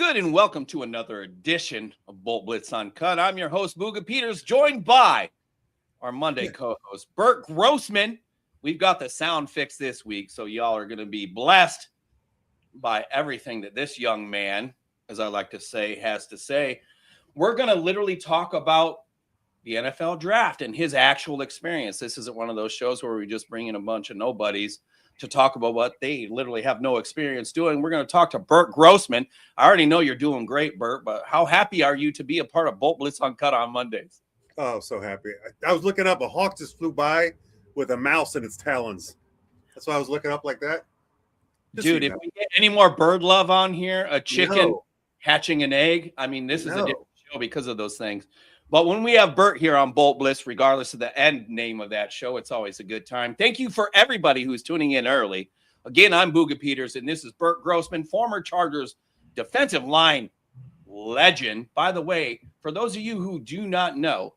good, and welcome to another edition of BoltBlitz Uncut. I'm your host, Booga Peters, joined by our Monday co-host, Burt Grossman. We've got the sound fixed this week, so y'all are going to be blessed by everything that this young man, as I like to say, has to say. We're going to literally talk about the NFL draft and his actual experience. This isn't one of those shows where we just bring in a bunch of nobodies to talk about what they literally have no experience doing. We're going to talk to Burt Grossman. I already know you're doing great, Burt, but how happy are you to be a part of BoltBlitz Uncut on Mondays? Oh, so happy. I was looking up, a hawk just flew by with a mouse in its talons. That's why I was looking up like that. Dude, if we get any more bird love on here, a chicken hatching an egg, I mean, this is a different show because of those things. But when we have Burt here on BoltBlitz, regardless of the end name of that show, it's always a good time. Thank you for everybody who's tuning in early. Again, I'm Booga Peters, and this is Burt Grossman, former Chargers defensive line legend. By the way, for those of you who do not know,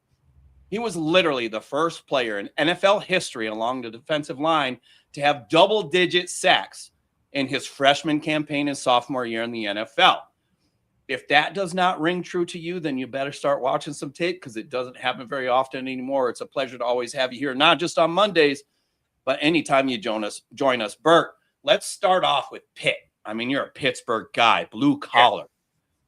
he was literally the first player in NFL history along the defensive line to have double-digit sacks in his freshman campaign and sophomore year in the NFL. If that does not ring true to you, then you better start watching some tape because it doesn't happen very often anymore. It's a pleasure to always have you here, not just on Mondays, but anytime you join us. Burt, let's start off with Pitt. I mean, you're a Pittsburgh guy, blue collar.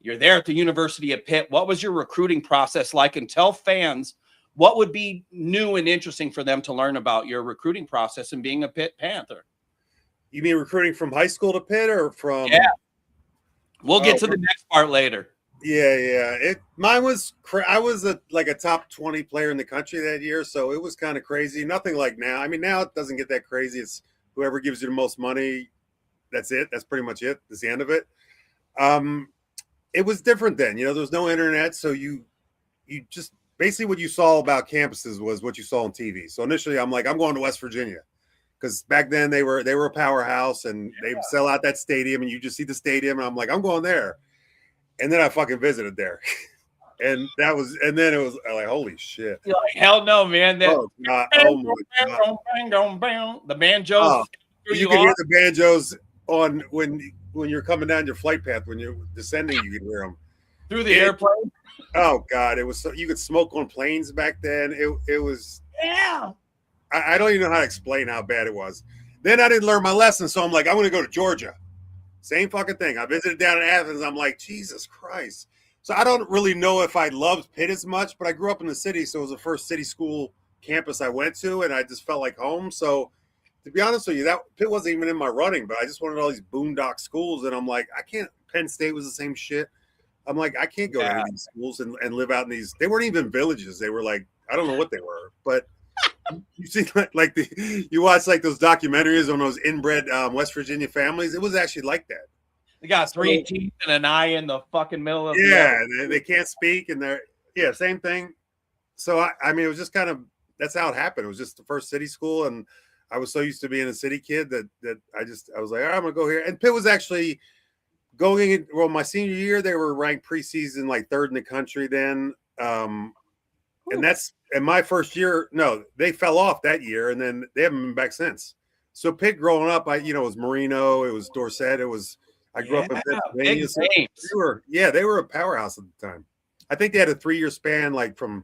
You're there at the University of Pitt. What was your recruiting process like? And tell fans what would be new and interesting for them to learn about your recruiting process and being a Pitt Panther. You mean recruiting from high school to Pitt or from? Yeah. We'll get to the next part later. Yeah. Mine was I was a top 20 player in the country that year, so it was kind of crazy. Nothing like now. I mean, now it doesn't get that crazy. It's whoever gives you the most money. That's it. That's pretty much it. That's the end of it. It was different then. You know, there was no internet, so you just basically what you saw about campuses was what you saw on TV. So initially, I'm like, I'm going to West Virginia. Because back then they were a powerhouse and they would sell out that stadium and you just see the stadium and I'm like, I'm going there. And then I fucking visited there. and then it was like, holy shit. You're like, hell no, man. The banjos. You can hear the banjos on when you're coming down your flight path, when you're descending, you can hear them. Through the airplane? Oh God. It was so you could smoke on planes back then. It was I don't even know how to explain how bad it was. Then I didn't learn my lesson, so I'm like, I'm going to go to Georgia. Same fucking thing. I visited down in Athens. I'm like, Jesus Christ. So I don't really know if I loved Pitt as much, but I grew up in the city, so it was the first city school campus I went to, and I just felt like home. So to be honest with you, that Pitt wasn't even in my running, but I just wanted all these boondock schools, and I'm like, I can't. Penn State was the same shit. I'm like, I can't go to any of these schools and live out in these. They weren't even villages. They were like, I don't know what they were, but you see, you watch like those documentaries on those inbred West Virginia families. It was actually like that. They got three teeth and an eye in the fucking middle of they can't speak and they're same thing. So I mean, it was just kind of that's how it happened. It was just the first city school, and I was so used to being a city kid that I was like, all right, I'm gonna go here. And Pitt was actually going in. Well, my senior year, they were ranked preseason like third in the country then. And my first year, no, they fell off that year, and then they haven't been back since. So Pitt growing up, it was Marino, it was Dorsett, I grew up in Pennsylvania. So they were a powerhouse at the time. I think they had a 3-year span, like from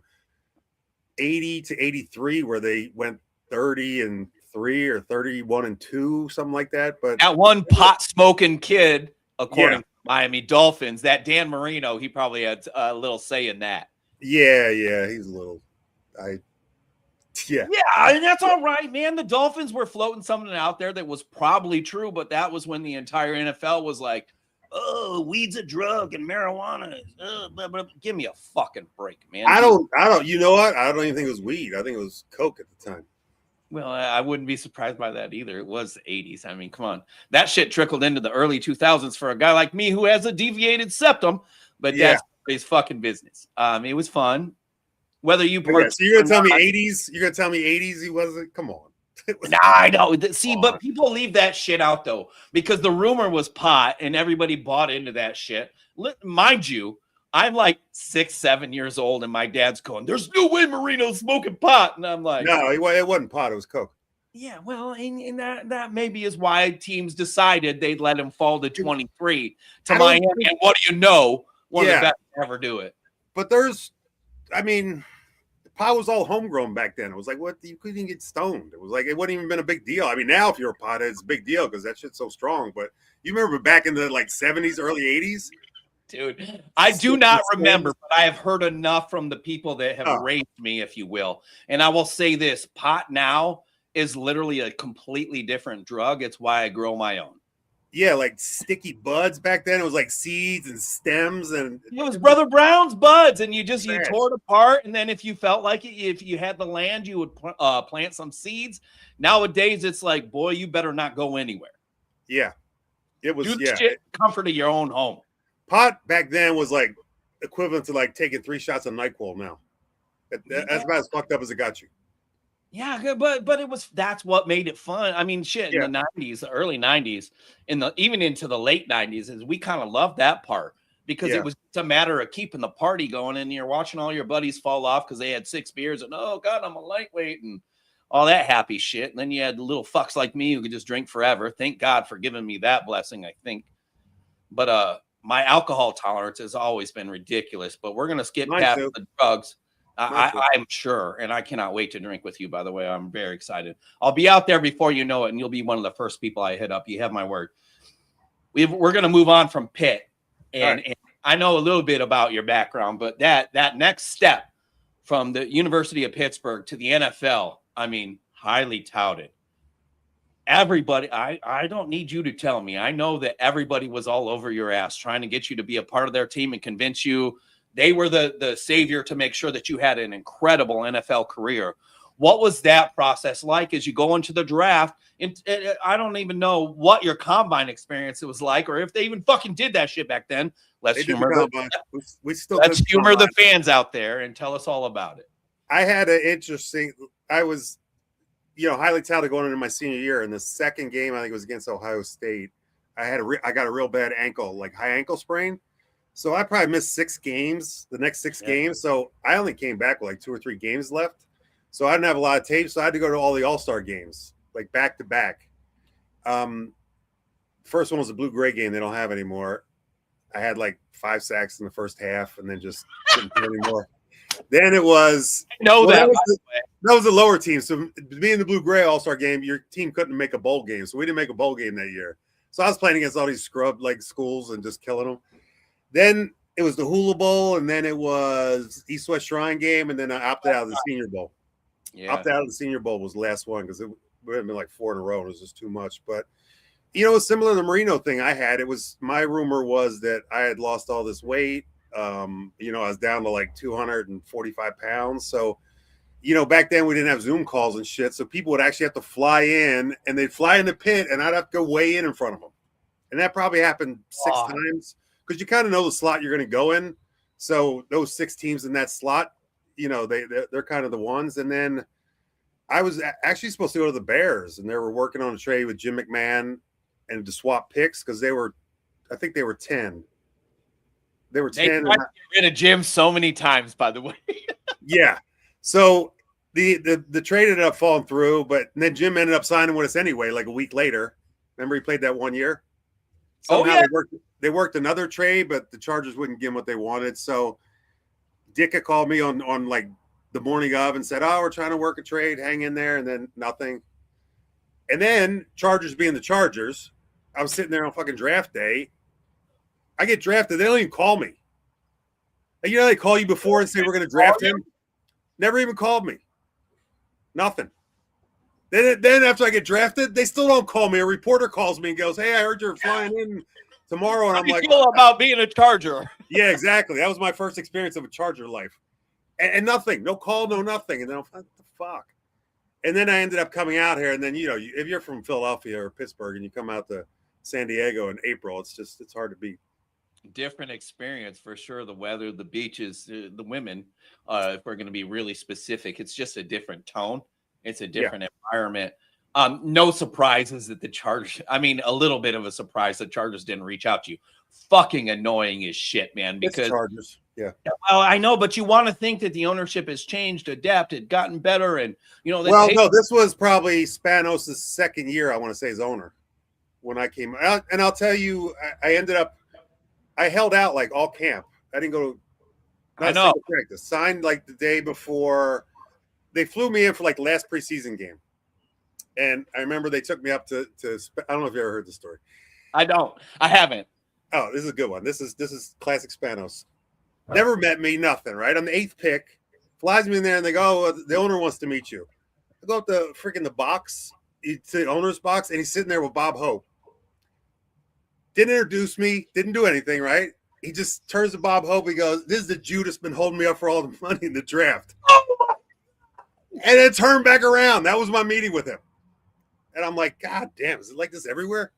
80 to 83, where they went 30-3 or 31-2, something like that. But that one pot smoking kid, according to Miami Dolphins, that Dan Marino, he probably had a little say in that. Yeah, he's a little. And that's all right, man. The Dolphins were floating something out there that was probably true, but that was when the entire NFL was like, "Oh, weed's a drug and marijuana." Give me a fucking break, man. I don't. You know what? I don't even think it was weed. I think it was coke at the time. Well, I wouldn't be surprised by that either. It was the 80s. I mean, come on, that shit trickled into the early 2000s for a guy like me who has a deviated septum, but that's his fucking business. It was fun. Whether you so you're gonna tell me 80s? You're gonna tell me 80s? He wasn't. Come on. Nah, I know. See, but people leave that shit out though, because the rumor was pot, and everybody bought into that shit. Mind you, I'm like 6, 7 years old, and my dad's going, "There's no way Marino's smoking pot," and I'm like, "No, it wasn't pot. It was coke." Yeah, well, and that maybe is why teams decided they'd let him fall to 23 to Miami. And what do you know? One of the best to ever do it. But I mean, the pot was all homegrown back then. It was like, what? You couldn't even get stoned. It was like, it wouldn't even been a big deal. I mean, now if you're a pothead, it's a big deal because that shit's so strong. But you remember back in the like 70s, early 80s? Dude, I do not remember, but I have heard enough from the people that have raised me, if you will. And I will say this, pot now is literally a completely different drug. It's why I grow my own. Yeah, like sticky buds back then. It was like seeds and stems, and it was Brother Brown's buds, and you tore it apart. And then if you felt like it, if you had the land, you would plant some seeds. Nowadays, it's like, boy, you better not go anywhere. Yeah, it was. Do the shit comfort of your own home. Pot back then was like equivalent to like taking 3 shots of NyQuil. Now, that's about as fucked up as it got you. Yeah, but that's what made it fun. I mean, shit, in the 90s, the early 90s, even into the late 90s, is we kind of loved that part because it was a matter of keeping the party going, and you're watching all your buddies fall off because they had 6 beers and oh god, I'm a lightweight and all that happy shit. And then you had little fucks like me who could just drink forever. Thank God for giving me that blessing, I think. But my alcohol tolerance has always been ridiculous. But we're gonna skip past the drugs. I'm sure, and I cannot wait to drink with you, by the way. I'm very excited. I'll be out there before you know it, and you'll be one of the first people I hit up. You have my word. We're going to move on from Pitt, and I know a little bit about your background, but that next step from the University of Pittsburgh to the NFL, I mean, highly touted. Everybody, I don't need you to tell me. I know that everybody was all over your ass trying to get you to be a part of their team and convince you they were the savior to make sure that you had an incredible NFL career. What was that process like as you go into the draft? And I don't even know what your combine experience was like, or if they even fucking did that shit back then. Let's humor the fans out there and tell us all about it. I had an interesting. I was, highly touted going into my senior year. In the second game, I think it was against Ohio State. I got a real bad ankle, like high ankle sprain. So I probably missed 6 games, the next 6 games. So I only came back with like 2 or 3 games left. So I didn't have a lot of tape. So I had to go to all the All-Star games, like back to back. First one was a blue-gray game they don't have anymore. I had like 5 sacks in the first half and then just couldn't do anymore. Then it was that was a lower team. So being the blue-gray All-Star game, your team couldn't make a bowl game. So we didn't make a bowl game that year. So I was playing against all these scrub like schools and just killing them. Then it was the Hula Bowl, and then it was East-West Shrine game, and then I opted out of the Senior Bowl. Opted out of the Senior Bowl was the last one because it would have been like 4 in a row. It was just too much. But, similar to the Marino thing I had, my rumor was that I had lost all this weight. I was down to like 245 pounds. So, back then we didn't have Zoom calls and shit. So people would actually have to fly in, and they'd fly in the pit, and I'd have to go weigh in front of them. And that probably happened 6 times. Because you kind of know the slot you're going to go in. So those 6 teams in that slot, they're kind of the ones. And then I was actually supposed to go to the Bears, and they were working on a trade with Jim McMahon and to swap picks because I think they were 10. They were 10. They tried to get rid of Jim so many times, by the way. Yeah. So the trade ended up falling through, but then Jim ended up signing with us anyway, like a week later. Remember he played that 1 year? Somehow they worked another trade, but the Chargers wouldn't give them what they wanted. So Dicka called me on like the morning of and said, "Oh, we're trying to work a trade. Hang in there." And then nothing. And then Chargers being the Chargers, I was sitting there on fucking draft day. I get drafted. They don't even call me. And they call you before and say we're going to draft him. Never even called me. Nothing. Then after I get drafted, they still don't call me. A reporter calls me and goes, "Hey, I heard you're flying in tomorrow." And I'm like, feel about being a Charger? Yeah, exactly. That was my first experience of a Charger life. And nothing. No call, no nothing. And then I'm like, what the fuck? And then I ended up coming out here. And then, if you're from Philadelphia or Pittsburgh and you come out to San Diego in April, it's hard to beat. Different experience for sure. The weather, the beaches, the women, if we're going to be really specific, it's just a different tone. It's a different environment. No surprises that the Chargers, a little bit of a surprise the Chargers didn't reach out to you. Fucking annoying as shit, man, because Yeah. Well, I know, but you want to think that the ownership has changed, adapted, gotten better, and no, this was probably Spanos' second year, I want to say, as owner when I came out. And I'll tell you, I held out like all camp. I didn't go to I know. practice. Signed like the day before. They flew me in for like last preseason game. And I remember they took me up to I don't know if you ever heard the story. I don't. I haven't. Oh, this is a good one. This is classic Spanos. Never met me, nothing, right? I'm the 8th pick. Flies me in there and they go, the owner wants to meet you. I go up to the box, to the owner's box, and he's sitting there with Bob Hope. Didn't introduce me, didn't do anything, right? He just turns to Bob Hope. He goes, "This is the Jude that's been holding me up for all the money in the draft." And then turned back around. That was my meeting with him. And I'm like, God damn, is it like this everywhere?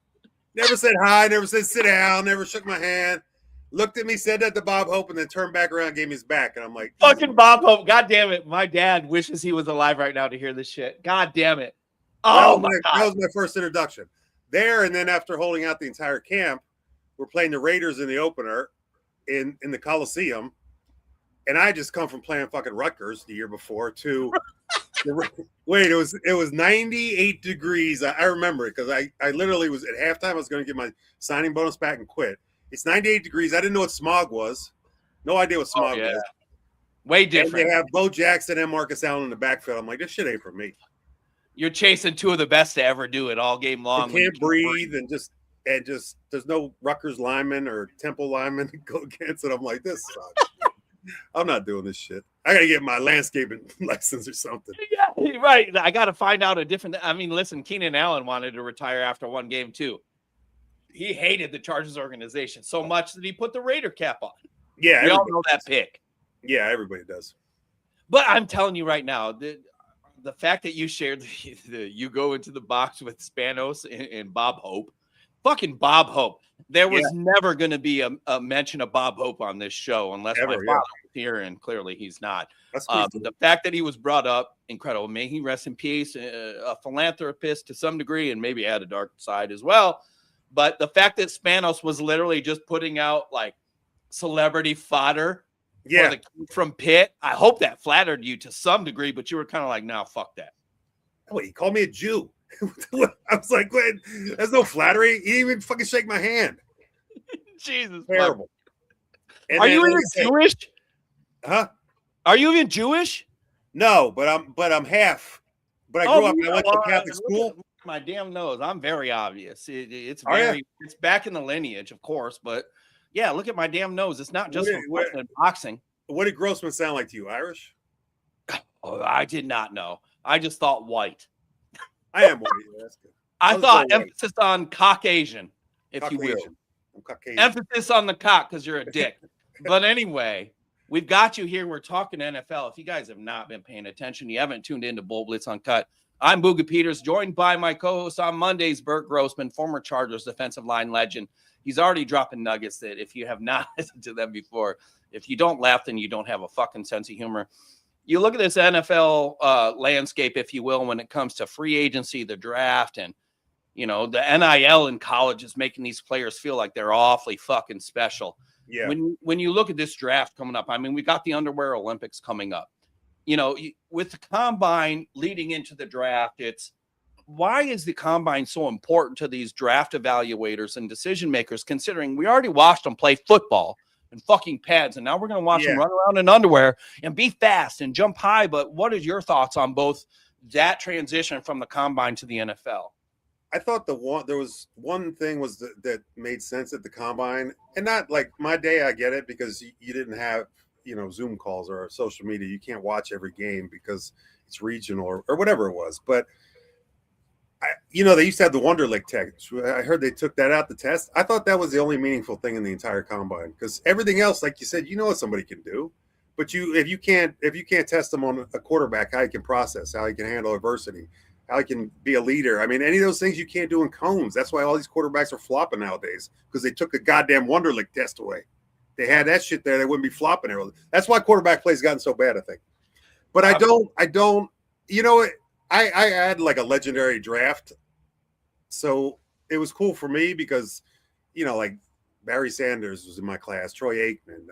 Never said hi, never said sit down, never shook my hand. Looked at me, said that to Bob Hope, and then turned back around, gave me his back. And I'm like, fucking Bob Hope. God damn it. My dad wishes he was alive right now to hear this shit. God damn it. Oh, that was my first introduction. There, and then after holding out the entire camp, we're playing the Raiders in the opener in the Coliseum. And I just come from playing fucking Rutgers the year before to wait, it was 98 degrees. I remember it because I literally was at halftime. I was going to get my signing bonus back and quit. It's 98 degrees. I didn't know what smog was. No idea what smog was. Way different. And they have Bo Jackson and Marcus Allen in the backfield. I'm like, this shit ain't for me. You're chasing two of the best to ever do it all game long. You can't breathe and just there's no Rutgers lineman or Temple lineman to go against it. I'm like, this sucks. I'm not doing this shit. I got to get my landscaping license or something. Yeah, right. I got to find out a different. I mean, listen, Keenan Allen wanted to retire after one game too. He hated the Chargers organization so much that he put the Raider cap on. Yeah, we all know that pick. Yeah, everybody does. But I'm telling you right now, the fact that you shared you go into the box with Spanos and Bob Hope, fucking Bob Hope. There was never going to be a mention of Bob Hope on this show unless my father was here, and clearly he's not. The fact that he was brought up, incredible. May he rest in peace. A philanthropist to some degree, and maybe had a dark side as well. But the fact that Spanos was literally just putting out like celebrity fodder for the kid from Pitt, I hope that flattered you to some degree, but you were kind of like, no, fuck that. Oh, he called me a Jew. I was like, wait, that's no flattery. He didn't even fucking shake my hand. Jesus. Terrible. Are you even Jewish? Huh? Are you even Jewish? No, but I'm half. But I grew up and I went to Catholic school. My damn nose. I'm very obvious. It's it's back in the lineage, of course, but yeah, look at my damn nose. It's not just from boxing. What did Grossman sound like to you? Irish? Oh, I did not know. I just thought white. I am white. That's good. I thought emphasis on Caucasian, if you will. I'm Caucasian. Emphasis on the cock because you're a dick. But anyway, we've got you here. We're talking NFL. If you guys have not been paying attention, you haven't tuned into BoltBlitz Uncut. I'm Booga Peters, joined by my co-host on Mondays, Burt Grossman, former Chargers defensive line legend. He's already dropping nuggets that if you have not listened to them before, if you don't laugh, then you don't have a fucking sense of humor. You look at this NFL landscape, if you will, when it comes to free agency, the draft, and, you know, the NIL in college is making these players feel like they're awfully fucking special. Yeah. When you look at this draft coming up, I mean, we got the Underwear Olympics coming up. You know, with the combine leading into the draft, it's why is the combine so important to these draft evaluators and decision makers, considering we already watched them play football and fucking pads, and now we're going to watch them run around in underwear and be fast and jump high. But what is your thoughts on both that transition from the combine to the NFL? I thought there was one thing that made sense at the combine, and not like my day. I get it because you didn't have, you know, Zoom calls or social media. You can't watch every game because it's regional or whatever it was. But you know, they used to have the Wonderlic test. I heard they took that out the test. I thought that was the only meaningful thing in the entire combine, because everything else, like you said, you know what somebody can do, but if you can't test them on a quarterback, how he can process, how he can handle adversity, how he can be a leader. I mean, any of those things you can't do in cones. That's why all these quarterbacks are flopping nowadays, because they took the goddamn Wonderlic test away. They had that shit there, they wouldn't be flopping there. That's why quarterback play's gotten so bad, I think. But I don't, you know, I had like a legendary draft. So it was cool for me because, you know, like Barry Sanders was in my class. Troy Aikman,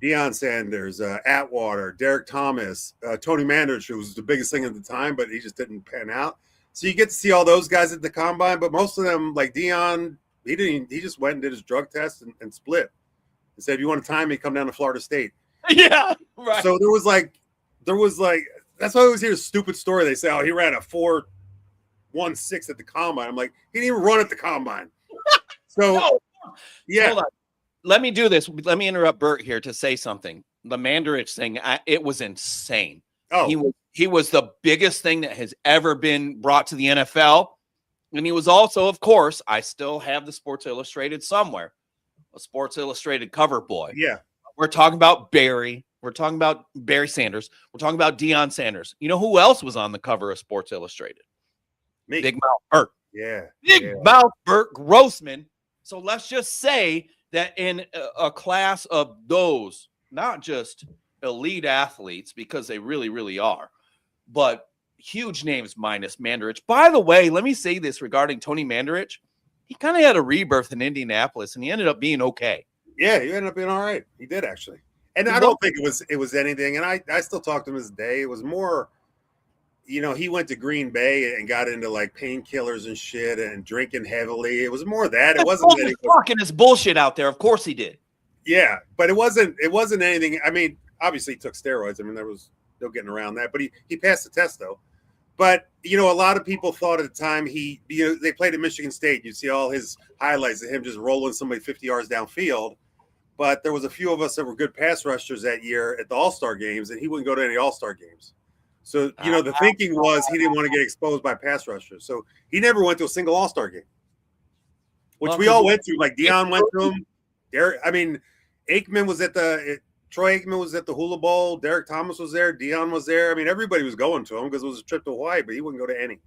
Deion Sanders, Atwater, Derek Thomas, Tony Mandrich, who was the biggest thing at the time, but he just didn't pan out. So you get to see all those guys at the combine, but most of them, like Deion, he just went and did his drug test and split. He said, if you want to time me, come down to Florida State. Yeah, right. So there was like, that's why I always hear a stupid story. They say, oh, he ran a 4.16 at the combine. I'm like, he didn't even run at the combine. So, no. Yeah. Hold on. Let me do this. Let me interrupt Burt here to say something. The Mandrich thing, it was insane. Oh, he was the biggest thing that has ever been brought to the NFL. And he was also, of course, I still have the Sports Illustrated somewhere, a Sports Illustrated cover boy. Yeah. We're talking about Barry. We're talking about Barry Sanders. We're talking about Deion Sanders. You know who else was on the cover of Sports Illustrated? Me. Big Mouth Burt. Yeah. Big Mouth Burt Grossman. So let's just say that in a class of those, not just elite athletes, because they really, really are, but huge names minus Mandrich. By the way, let me say this regarding Tony Mandrich. He kind of had a rebirth in Indianapolis, and he ended up being okay. Yeah, he ended up being all right. He did, actually. And I don't think it was anything. And I still talk to him this day. It was more, he went to Green Bay and got into like painkillers and shit and drinking heavily. It was more that. It wasn't that fucking his bullshit out there. Of course he did. Yeah, but it wasn't anything. I mean, obviously he took steroids. I mean, there was no getting around that. But he passed the test though. But a lot of people thought at the time they played at Michigan State. You'd see all his highlights of him just rolling somebody 50 yards downfield. But there was a few of us that were good pass rushers that year at the All-Star games, and he wouldn't go to any All-Star games. So, the thinking was he didn't want to get exposed by pass rushers. So he never went to a single All-Star game, which we all went to. Like Deion went to him. Aikman was Troy Aikman was at the Hula Bowl. Derek Thomas was there. Deion was there. I mean, everybody was going to him because it was a trip to Hawaii, but he wouldn't go to any.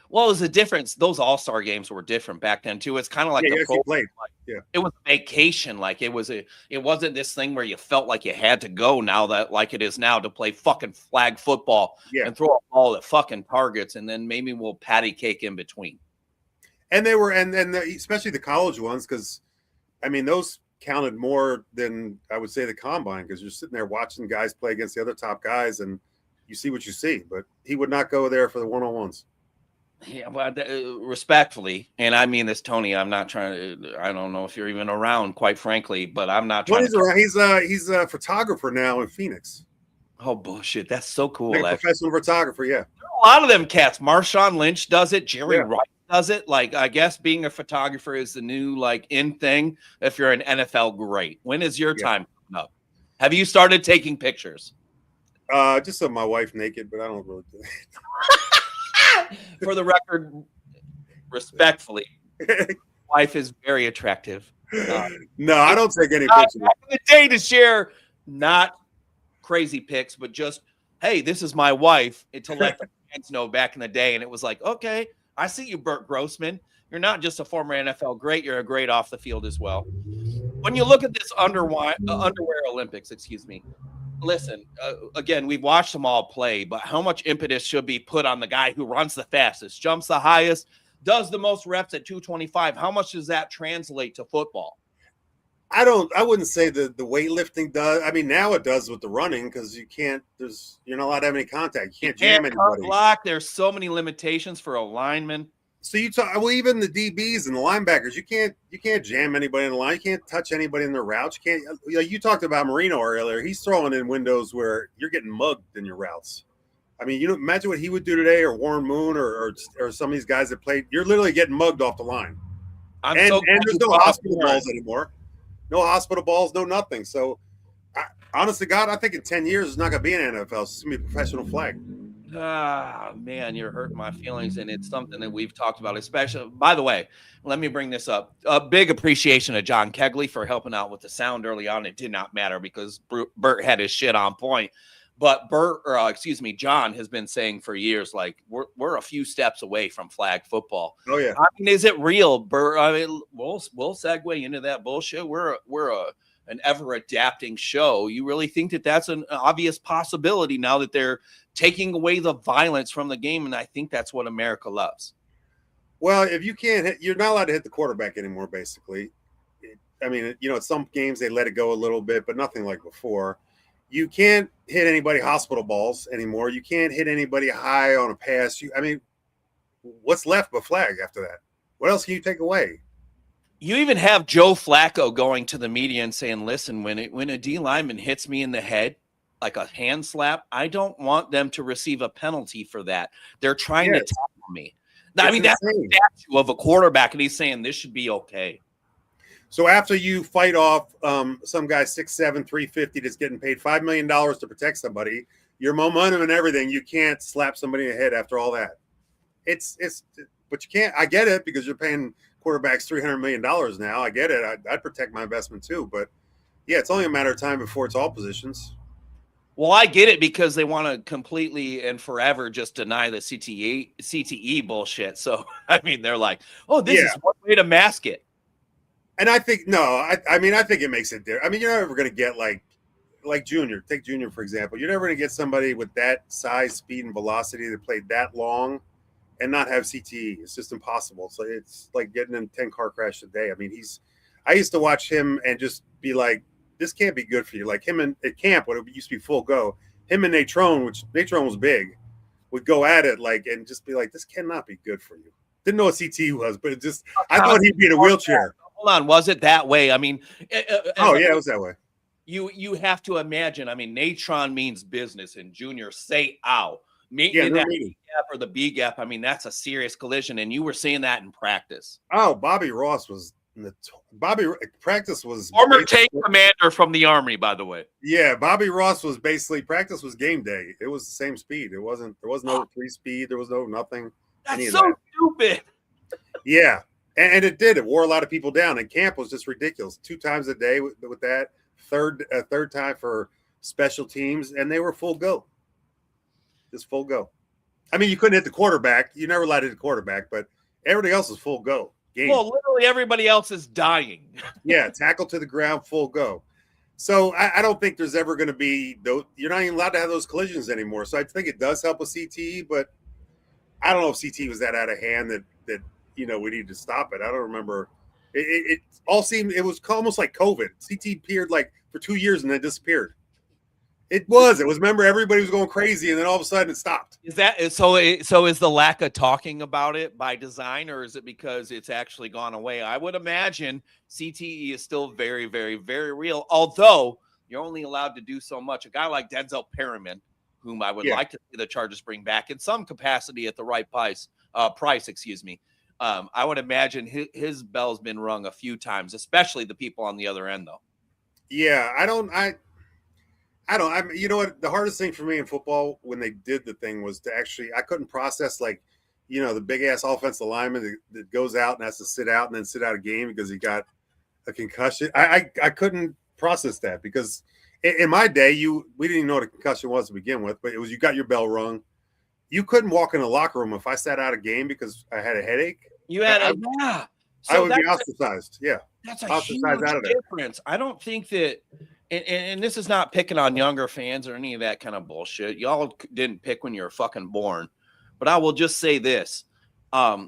Well, it was a difference. Those All-Star games were different back then too. It's kind of like it was a vacation. Like it wasn't this thing where you felt like you had to go now that like it is now to play fucking flag football and throw a ball at fucking targets, and then maybe we'll patty cake in between. And they were, especially the college ones, because I mean those counted more than I would say the combine, because you're sitting there watching guys play against the other top guys, and you see what you see. But he would not go there for the one-on-ones. Yeah, well, respectfully, and I mean this, Tony. I'm not trying to. I don't know if you're even around, quite frankly, but I'm not trying. He's a photographer now in Phoenix. Oh bullshit! That's so cool. Like a professional photographer, yeah. A lot of them cats. Marshawn Lynch does it. Jerry Wright does it. Like I guess being a photographer is the new like in thing. If you're an NFL great, when is your time coming up? Have you started taking pictures? Just of my wife naked, but I don't really do it. For the record, respectfully, wife is very attractive. No, I don't take any pictures. Back in the day to share not crazy pics, but just, hey, this is my wife. To let the fans know back in the day. And it was like, okay, I see you, Burt Grossman. You're not just a former NFL great. You're a great off the field as well. When you look at this underwear Olympics, listen, again, we've watched them all play, but how much impetus should be put on the guy who runs the fastest, jumps the highest, does the most reps at 225? How much does that translate to football? I wouldn't say the weightlifting does. I mean, now it does with the running, because you're not allowed to have any contact. You can't jam anybody. Block. There's so many limitations for a lineman. So even the DBs and the linebackers, you can't jam anybody in the line. You can't touch anybody in their routes. You talked about Marino earlier. He's throwing in windows where you're getting mugged in your routes. I mean, imagine what he would do today, or Warren Moon, or some of these guys that played. You're literally getting mugged off the line. And there's no hospital balls anymore. No hospital balls, no nothing. So, honest to God, I think in 10 years it's not going to be an NFL. It's going to be a professional flag. Man, you're hurting my feelings, and it's something that we've talked about, especially, by the way, let me bring this up. A big appreciation of John Kegley for helping out with the sound early on. It did not matter because Burt had his shit on point, but John has been saying for years, like, we're a few steps away from flag football. Oh yeah. I mean, is it real, Burt? I mean, we'll segue into that bullshit. We're an ever adapting show. You really think that that's an obvious possibility now that they're taking away the violence from the game? And I think that's what America loves. Well, if you can't hit, you're not allowed to hit the quarterback anymore, basically. I mean, you know, at some games they let it go a little bit, but nothing like before. You can't hit anybody hospital balls anymore. You can't hit anybody high on a pass. I mean, what's left but flag after that? What else can you take away? You even have Joe Flacco going to the media and saying, listen, when a D lineman hits me in the head, like a hand slap, I don't want them to receive a penalty for that. They're trying to tackle me. I mean, that's a statue of a quarterback, and he's saying this should be okay. So after you fight off some guy 6'7", 350 that's getting paid $5 million to protect somebody, your momentum and everything, you can't slap somebody in the head after all that. But you can't. I get it because you're paying quarterbacks $300 million now. I get it. I'd protect my investment too. But yeah, it's only a matter of time before it's all positions. Well, I get it because they want to completely and forever just deny the CTE bullshit. So, I mean, they're like, oh, this is one way to mask it. And I think, I mean, I think it makes it different. I mean, you're never going to get like Junior. Take Junior, for example. You're never going to get somebody with that size, speed, and velocity that played that long and not have CTE. It's just impossible. So it's like getting in 10 car crash a day. I mean, I used to watch him and just be like, this can't be good for you. Like him at camp, when it used to be full go, him and Natrone, which Natrone was big, would go at it and just be like, this cannot be good for you. Didn't know what CTE was, but I thought he'd be in a wheelchair. Hold on, was it that way? I mean, it was that way. You have to imagine. I mean, Natron means business, and Junior say ow. Or the B gap. I mean, that's a serious collision, and you were seeing that in practice. Oh, Bobby Ross was practice was former tank commander from the Army, by the way. Yeah, Bobby Ross was basically practice was game day. It was the same speed. There was no 3-speed. There was no nothing. That's so stupid. Yeah, and it did. It wore a lot of people down. And camp was just ridiculous. 2 times a day with that. Third time for special teams, and they were full go. Just full go. I mean, you couldn't hit the quarterback. You never allowed to hit the quarterback, but everything else was full go. Game. Well, literally everybody else is dying. Yeah, tackle to the ground, full go. So I don't think there's ever going to be those. You're not even allowed to have those collisions anymore. So I think it does help with CTE, but I don't know if CTE was that out of hand that we need to stop it. I don't remember. It all seemed it was almost like COVID. CTE appeared like for 2 years and then disappeared. It was. Remember, everybody was going crazy, and then all of a sudden it stopped. Is that so? Is the lack of talking about it by design, or is it because it's actually gone away? I would imagine CTE is still very, very, very real. Although you're only allowed to do so much. A guy like Denzel Perryman, whom I would like to see the Chargers bring back in some capacity at the right price. Excuse me. I would imagine his bell's been rung a few times, especially the people on the other end, though. Yeah, you know what? The hardest thing for me in football when they did the thing was to actually, I couldn't process the big ass offensive lineman that goes out and has to sit out and then sit out a game because he got a concussion. I couldn't process that because in my day, we didn't even know what a concussion was to begin with, but it was, you got your bell rung. You couldn't walk in the locker room if I sat out a game because I had a headache. So I would be ostracized. Yeah. That's a huge difference. I don't think that, and this is not picking on younger fans or any of that kind of bullshit. Y'all didn't pick when you were fucking born. But I will just say this.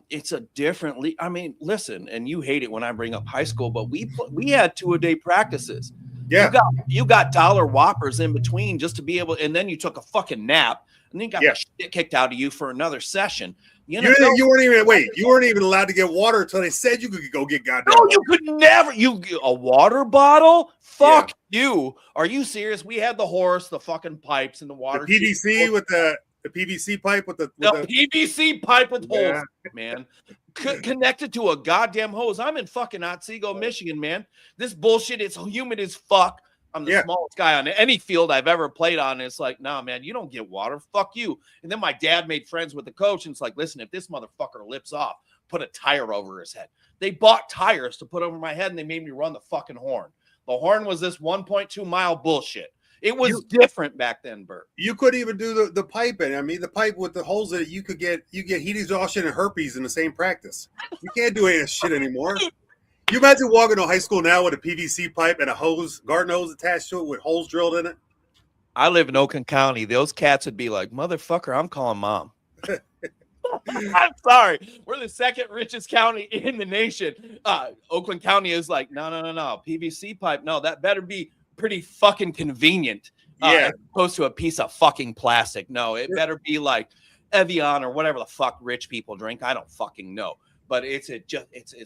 It's a different league. I mean, listen, and you hate it when I bring up high school, but we had 2-a-day practices. Yeah. You got dollar whoppers in between just to be able, and then you took a fucking nap, and then you got the shit kicked out of you for another session. You weren't even allowed to get water until they said you could go get goddamn. No, you could never. A water bottle? Fuck you. Are you serious? We had the horse, the fucking pipes, and the water. The PVC with the PVC pipe with the PVC pipe with holes, man. Connected to a goddamn hose. I'm in fucking Otsego, Michigan, man. This bullshit is humid as fuck. I'm the smallest guy on any field I've ever played on. And it's like, nah, man, you don't get water. Fuck you. And then my dad made friends with the coach. And it's like, listen, if this motherfucker lips off, put a tire over his head. They bought tires to put over my head, and they made me run the fucking horn. The horn was this 1.2 mile bullshit. It was different back then, Burt. You could even do the piping. I mean, the pipe with the holes in it, you get heat exhaustion and herpes in the same practice. You can't do any of that shit anymore. You imagine walking to high school now with a PVC pipe and a hose, garden hose attached to it with holes drilled in it? I live in Oakland County. Those cats would be like, motherfucker, I'm calling mom. I'm sorry. We're the second richest county in the nation. Oakland County is like, no. PVC pipe. No, that better be pretty fucking convenient. As opposed to a piece of fucking plastic. No, it better be like Evian or whatever the fuck rich people drink. I don't fucking know. But it's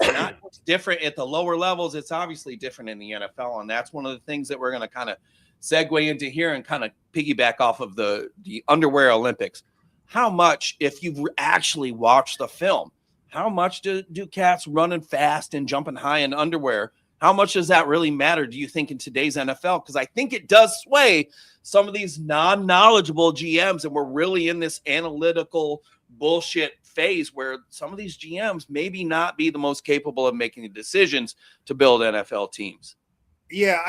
not different at the lower levels. It's obviously different in the NFL. And that's one of the things that we're going to kind of segue into here and kind of piggyback off of the underwear Olympics. How much, if you've actually watched the film, how much do cats running fast and jumping high in underwear, how much does that really matter, do you think, in today's NFL? Because I think it does sway some of these non-knowledgeable GMs, and we're really in this analytical bullshit phase where some of these GMs maybe not be the most capable of making the decisions to build NFL teams. Yeah,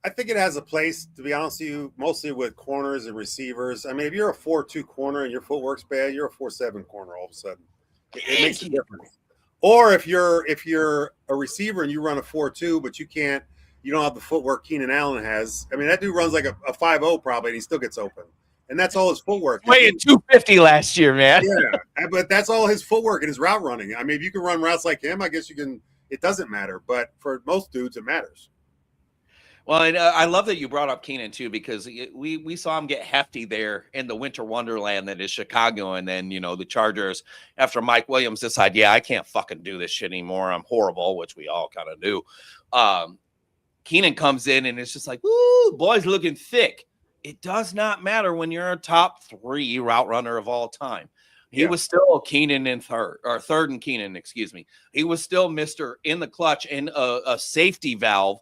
I think it has a place, to be honest with you, mostly with corners and receivers. I mean, if you're a 4-2 corner and your footwork's bad, you're a 4-7 corner all of a sudden. It makes a difference. Or if you're a receiver and you run a 4-2, but you don't have the footwork Keenan Allen has. I mean, that dude runs like a 5-0 probably, and he still gets open. And that's all his footwork. Weighing 250 last year, man. Yeah, but that's all his footwork and his route running. I mean, if you can run routes like him, I guess you can. It doesn't matter. But for most dudes, it matters. Well, and I love that you brought up Keenan, too, because we saw him get hefty there in the winter wonderland that is Chicago. And then, the Chargers, after Mike Williams decided, I can't fucking do this shit anymore. I'm horrible, which we all kind of do. Keenan comes in and it's just like, woo, boy's looking thick. It does not matter when you're a top 3 route runner of all time. He was still Keenan in third and Keenan, excuse me. He was still Mr. in the clutch and a safety valve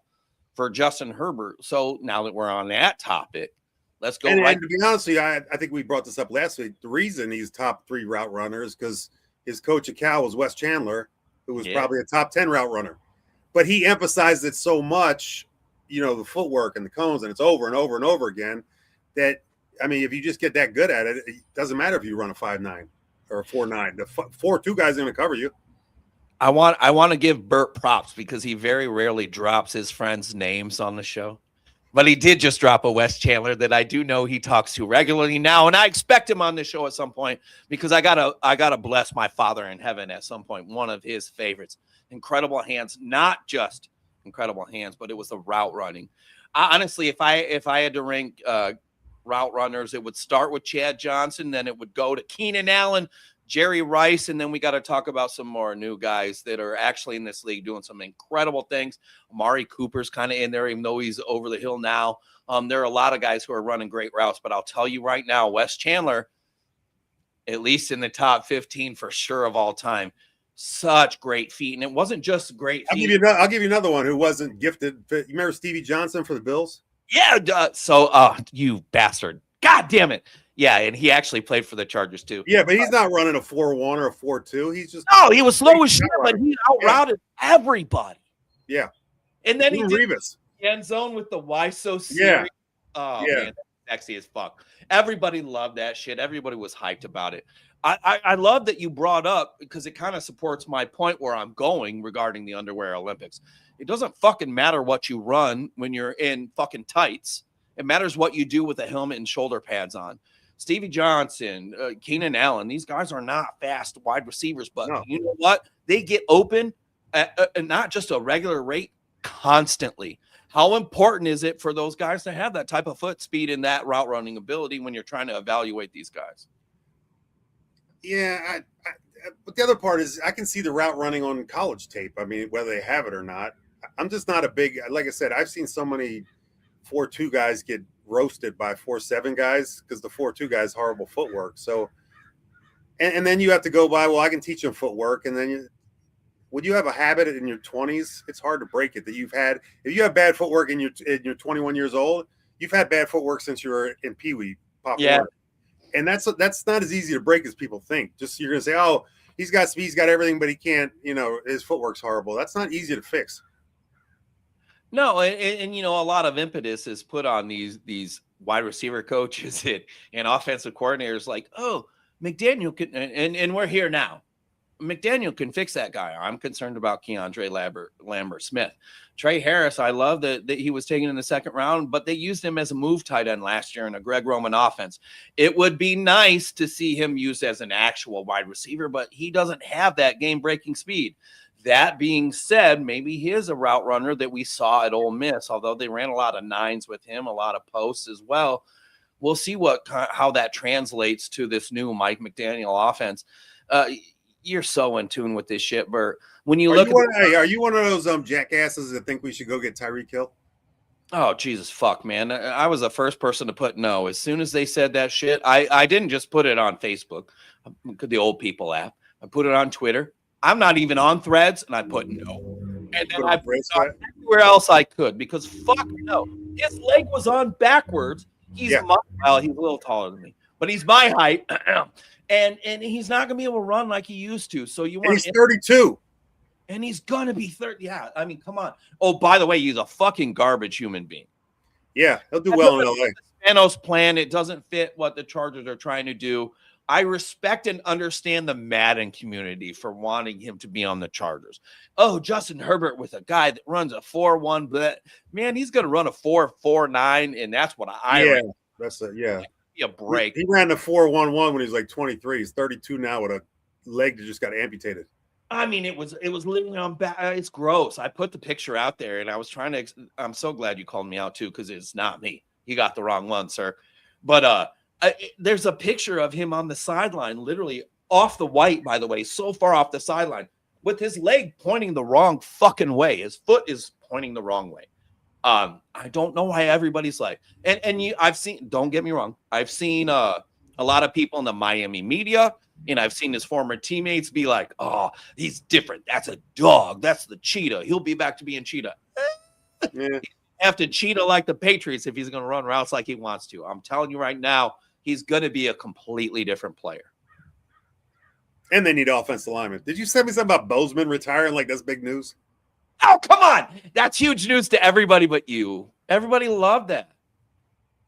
for Justin Herbert. So now that we're on that topic, let's go. And to be honest with you, I think we brought this up last week. The reason he's top 3 route runner is because his coach at Cal was Wes Chandler, who was probably a top 10 route runner. But he emphasized it so much, the footwork and the cones, and it's over and over and over again, that, I mean, if you just get that good at it, it doesn't matter if you run a 5.9 or a 4.9. The 4.2 guy's going to cover you. I want to give Burt props because he very rarely drops his friends' names on the show. But he did just drop a Wes Chandler that I do know he talks to regularly now, and I expect him on the show at some point because I gotta bless my Father in heaven at some point. One of his favorites, incredible hands, not just incredible hands, but it was the route running. Honestly, if I had to rank route runners, it would start with Chad Johnson, then it would go to Keenan Allen, Jerry Rice, and then we got to talk about some more new guys that are actually in this league doing some incredible things. Amari Cooper's kind of in there, even though he's over the hill now. There are a lot of guys who are running great routes, but I'll tell you right now, Wes Chandler, at least in the top 15 for sure of all time, such great feet. And it wasn't just great feet. I'll give you another one who wasn't gifted. You remember Stevie Johnson for the Bills? Yeah. You bastard. God damn it. Yeah, and he actually played for the Chargers too. Yeah, but he's not running a 4.1 or a 4.2. He's just he was slow as shit, but he out-routed everybody. Yeah. And then he did the end zone with the why so serious. Oh, man, that's sexy as fuck. Everybody loved that shit. Everybody was hyped about it. I love that you brought up because it kind of supports my point where I'm going regarding the underwear Olympics. It doesn't fucking matter what you run when you're in fucking tights. It matters what you do with a helmet and shoulder pads on. Stevie Johnson, Keenan Allen, these guys are not fast wide receivers, but you know what? They get open at not just a regular rate, constantly. How important is it for those guys to have that type of foot speed and that route running ability when you're trying to evaluate these guys? Yeah, but the other part is I can see the route running on college tape. I mean, whether they have it or not. I'm just not a big, like I said, I've seen so many 4.2 guys get roasted by 4.7 guys because the 4.2 guys horrible footwork. So, and then you have to go by, well, I can teach them footwork. And then when you have a habit in your 20s, it's hard to break it that you've had. If you have bad footwork and you're 21 years old, you've had bad footwork since you were in Pee Wee. And that's not as easy to break as people think. Just you're going to say, oh, he's got speed, he's got everything, but he can't, his footwork's horrible. That's not easy to fix. No, and a lot of impetus is put on these wide receiver coaches and offensive coordinators like, oh, McDaniel can, and we're here now. McDaniel can fix that guy. I'm concerned about Keandre Lambert Smith. Trey Harris, I love that he was taken in the second round, but they used him as a move tight end last year in a Greg Roman offense. It would be nice to see him used as an actual wide receiver, but he doesn't have that game-breaking speed. That being said, maybe he is a route runner that we saw at Ole Miss, although they ran a lot of nines with him, a lot of posts as well. We'll see how that translates to this new Mike McDaniel offense. You're so in tune with this shit, Burt. When you are you one of those jackasses that think we should go get Tyreek Hill? Oh, Jesus fuck, man. I was the first person to put no. As soon as they said that shit, I didn't just put it on Facebook, the old people app. I put it on Twitter. I'm not even on Threads, and I put no. And then I put it on everywhere else I could because fuck no. His leg was on backwards. He's a little taller than me, but he's my height. And he's not going to be able to run like he used to. So he's 32. And he's going to be 30. Yeah, I mean, come on. Oh, by the way, he's a fucking garbage human being. Yeah, he'll do well in LA. Spanos plan, it doesn't fit what the Chargers are trying to do. I respect and understand the Madden community for wanting him to be on the Chargers. Oh, Justin Herbert with a guy that runs a 4.1, but man, he's going to run a 4.49, and that's what I that's it. Yeah. A break. He ran the 4.11 when he was like 23. He's 32 now with a leg that just got amputated. I mean, it was literally on back. It's gross. I put the picture out there, and I was trying to. I'm so glad you called me out too, because it's not me. You got the wrong one, sir. But there's a picture of him on the sideline, literally off the white. By the way, so far off the sideline, with his leg pointing the wrong fucking way. His foot is pointing the wrong way. I don't know why everybody's like, I've seen, don't get me wrong, I've seen a lot of people in the Miami media, and I've seen his former teammates be like, oh, he's different. That's a dog. That's the cheetah. He'll be back to being cheetah. Yeah. Have to cheetah like the Patriots if he's going to run routes like he wants to. I'm telling you right now, he's going to be a completely different player. And they need offensive linemen. Did you send me something about Bozeman retiring? Like that's big news. Oh, come on. That's huge news to everybody but you. Everybody loved that.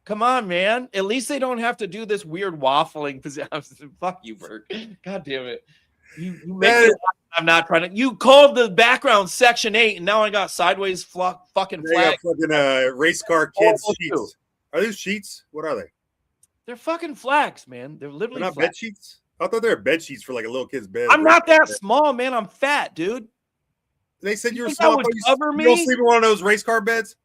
Come on, man. At least they don't have to do this weird waffling position. Fuck you, Burt. God damn it. You make it. I'm not trying to. You called the background Section 8, and now I got sideways fucking flag. Fucking race car kids sheets. Are those sheets? What are they? They're fucking flags, man. They're literally not bed sheets? I thought they were bed sheets for like a little kid's bed. I'm not that small, man. I'm fat, dude. They said you were small. You don't sleep in one of those race car beds?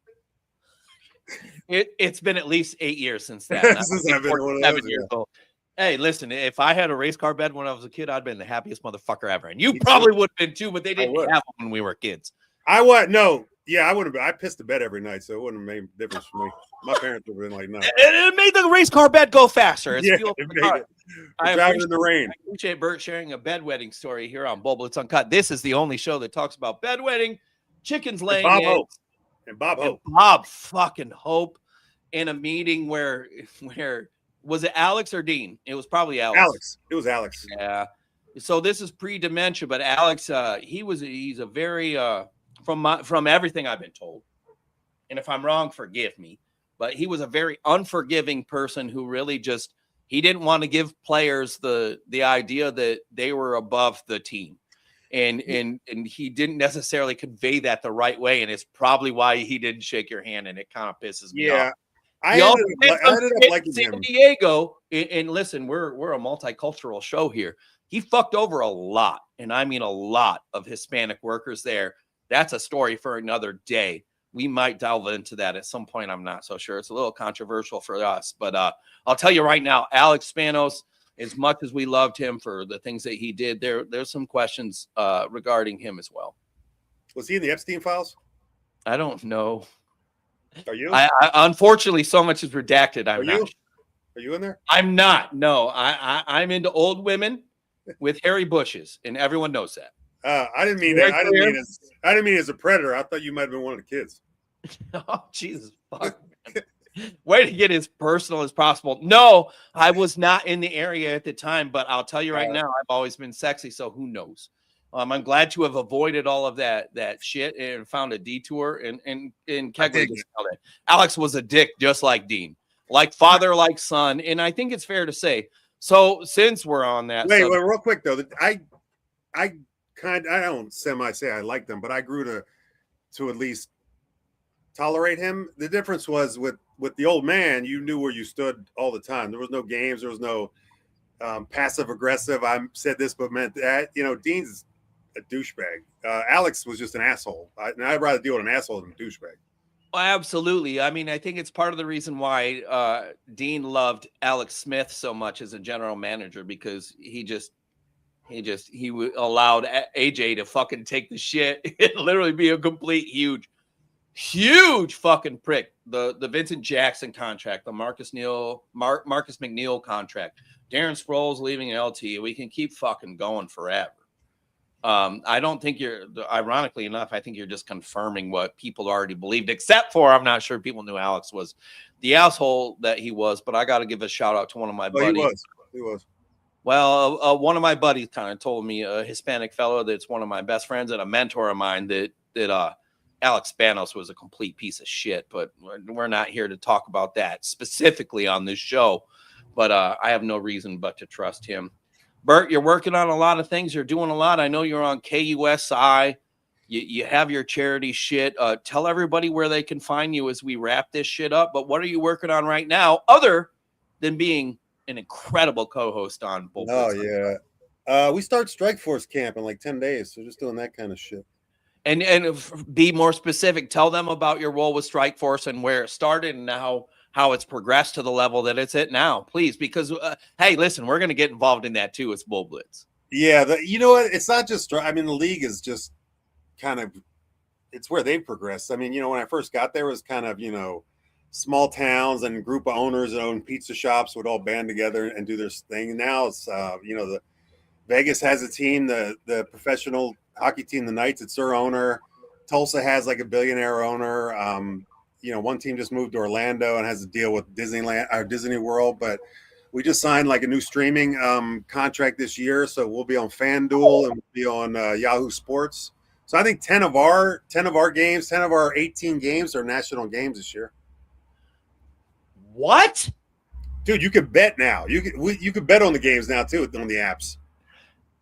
It's been at least 8 years since that. Since I've been one of those, 7 years old. Hey, listen, if I had a race car bed when I was a kid, I'd been the happiest motherfucker ever. And you probably would have been too, but they didn't have them when we were kids. I would. No. Yeah, I would have been. I pissed the bed every night, so it wouldn't have made a difference for me. My parents would have been like, no. It made the race car bed go faster. It made it. Driving in the rain. I appreciate Burt sharing a bedwetting story here on BoltBlitz Uncut. This is the only show that talks about bedwetting, chickens laying eggs. And Bob Hope. Bob fucking Hope in a meeting where was it Alex or Dean? It was probably Alex. It was Alex. Yeah. So this is pre-dementia, but Alex, he's a very from everything I've been told, and if I'm wrong, forgive me, but he was a very unforgiving person who really just he didn't want to give players the idea that they were above the team. And he didn't necessarily convey that the right way, and it's probably why he didn't shake your hand, and it kind of pisses me off. I ended up liking San Diego, and listen, we're a multicultural show here. He fucked over a lot, and I mean a lot of Hispanic workers there. That's a story for another day. We might delve into that at some point. I'm not so sure. It's a little controversial for us, but I'll tell you right now, Alex Spanos, as much as we loved him for the things that he did, there's some questions regarding him as well. Was he in the Epstein files? I don't know. Are you? I unfortunately, so much is redacted. I'm not. Are you in there? I'm not. No, I'm into old women with hairy bushes, and everyone knows that. I didn't mean that. I didn't mean as a predator. I thought you might have been one of the kids. Oh, Jesus fuck. Way to get as personal as possible. No, I was not in the area at the time, but I'll tell you right now, I've always been sexy, so who knows? I'm glad to have avoided all of that shit and found a detour. And Kegley just held it. Alex was a dick, just like Dean, like father, like son. And I think it's fair to say. So since we're on that, wait, real quick though, I don't semi say I like them, but I grew to at least tolerate him. The difference was with the old man, you knew where you stood all the time. There was no games. There was no passive aggressive. I said this, but meant that. Dean's a douchebag. Alex was just an asshole. And I'd rather deal with an asshole than a douchebag. Well, absolutely. I mean, I think it's part of the reason why Dean loved Alex Smith so much as a general manager, because he allowed AJ to fucking take the shit and literally be a complete huge fucking prick. The Vincent Jackson contract, the Marcus McNeil contract, Darren Sproles leaving LT. We can keep fucking going forever. I don't think ironically enough, I think you're just confirming what people already believed, except for I'm not sure people knew Alex was the asshole that he was, but I got to give a shout out to one of my buddies. He was. Well, one of my buddies kind of told me, a Hispanic fellow that's one of my best friends and a mentor of mine, that Alex Spanos was a complete piece of shit, but we're not here to talk about that specifically on this show, but I have no reason but to trust him. Burt, you're working on a lot of things. You're doing a lot. I know you're on KUSI. You have your charity shit. Tell everybody where they can find you as we wrap this shit up. But what are you working on right now other than being an incredible co-host on BoltBlitz? Oh, yeah. We start Strike Force camp in like 10 days. So just doing that kind of shit. And be more specific. Tell them about your role with Strike Force and where it started and now how it's progressed to the level that it's at now, please. Because, hey, listen, we're going to get involved in that too. It's BoltBlitz. Yeah. You know what? It's not just, I mean, the league is just kind of, it's where they've progressed. I mean, when I first got there, it was kind of, small towns and a group of owners that own pizza shops would all band together and do their thing. And now it's, the Vegas has a team, the professional hockey team, the Knights, it's their owner. Tulsa has like a billionaire owner. One team just moved to Orlando and has a deal with Disneyland or Disney World, but we just signed like a new streaming contract this year. So we'll be on FanDuel and we'll be on Yahoo Sports. So I think 10 of our 18 games are national games this year. What? Dude, you can bet now. You can bet on the games now too on the apps.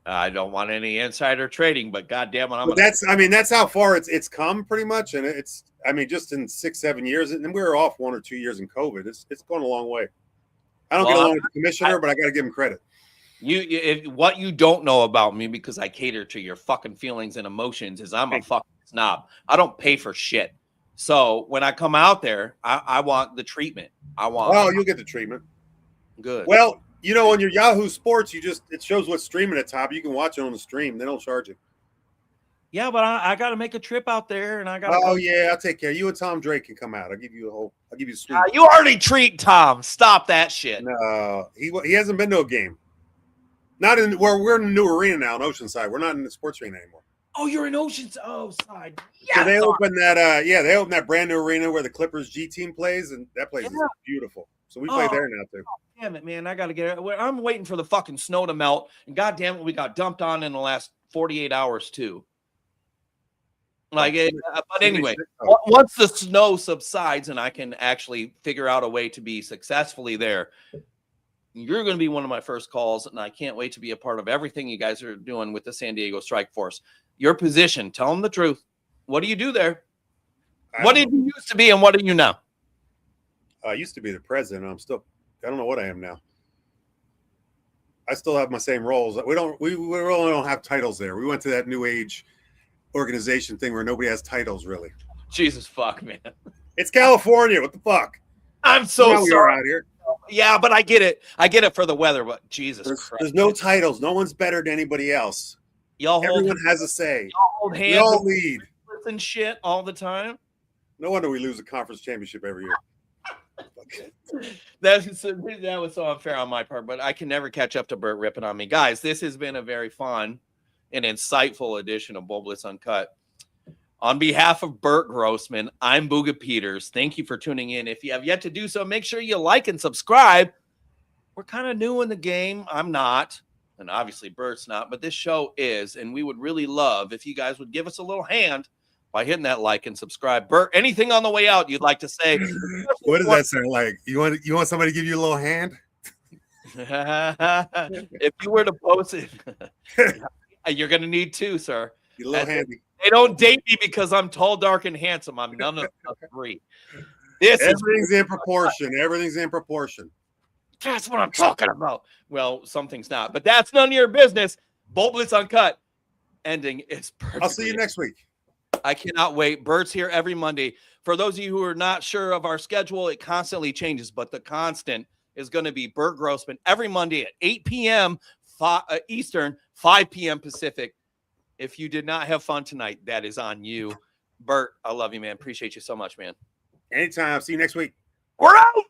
I don't want any insider trading, but goddamn it, that's how far it's come pretty much, and it's just in 6-7 years, and we were off 1 or 2 years in COVID. It's gone a long way. I don't get along with the commissioner, but I got to give him credit. What you don't know about me, because I cater to your fucking feelings and emotions, is I'm a fucking snob. I don't pay for shit. So when I come out there, I want the treatment. You'll get the treatment. Good. Well, on your Yahoo Sports, it shows what's streaming at top. You can watch it on the stream. They don't charge you. Yeah, but I got to make a trip out there, and I got. Yeah, I'll take care. You and Tom Drake can come out. I'll give you a suite. You already treat Tom. Stop that shit. No, he hasn't been to a game. Not in where we're in the new arena now in Oceanside. We're not in the sports arena anymore. Oh, you're in Oceanside. Yeah. So they opened that brand new arena where the Clippers G team plays, and that place is beautiful. So we play there now too. Damn it, man! I gotta get it. I'm waiting for the fucking snow to melt, and goddamn it, we got dumped on in the last 48 hours too. But anyway, once the snow subsides and I can actually figure out a way to be successfully there, you're going to be one of my first calls, and I can't wait to be a part of everything you guys are doing with the San Diego Strike Force. Your position, tell them the truth. What do you do there? What did you used to be, and what are you now? I used to be the president. I don't know what I am now. I still have my same roles. We really don't have titles there. We went to that new age organization thing where nobody has titles really. Jesus fuck, man. It's California. What the fuck? I'm so sorry. We are out here. Yeah, but I get it. I get it for the weather, but Jesus Christ. There's no titles. No one's better than anybody else. Everyone has a say. Y'all hold hands. We all lead. And shit all the time. No wonder we lose the conference championship every year. That was so unfair on my part, but I can never catch up to Burt ripping on me. Guys, this has been a very fun and insightful edition of BoltBlitz Uncut. On behalf of Burt Grossman, I'm Booga Peters. Thank you for tuning in. If you have yet to do so, make sure you like and subscribe. We're kind of new in the game. I'm not, and obviously Burt's not, but this show is, and we would really love if you guys would give us a little hand by hitting that like and subscribe. Burt, anything on the way out you'd like to say? What does that sound like? You want somebody to give you a little hand? If you were to post it, you're going to need two, sir. You're a little handy. They don't date me because I'm tall, dark, and handsome. I'm none of the three. Everything's in proportion. Everything's in proportion. That's what I'm talking about. Well, something's not, but that's none of your business. BoltBlitz Uncut ending is perfect. I'll see you next week. I cannot wait. Burt's here every Monday. For those of you who are not sure of our schedule, it constantly changes, but the constant is going to be Burt Grossman every Monday at 8 p.m. Eastern, 5 p.m. Pacific. If you did not have fun tonight, that is on you. Burt, I love you, man. Appreciate you so much, man. Anytime. See you next week. We're out.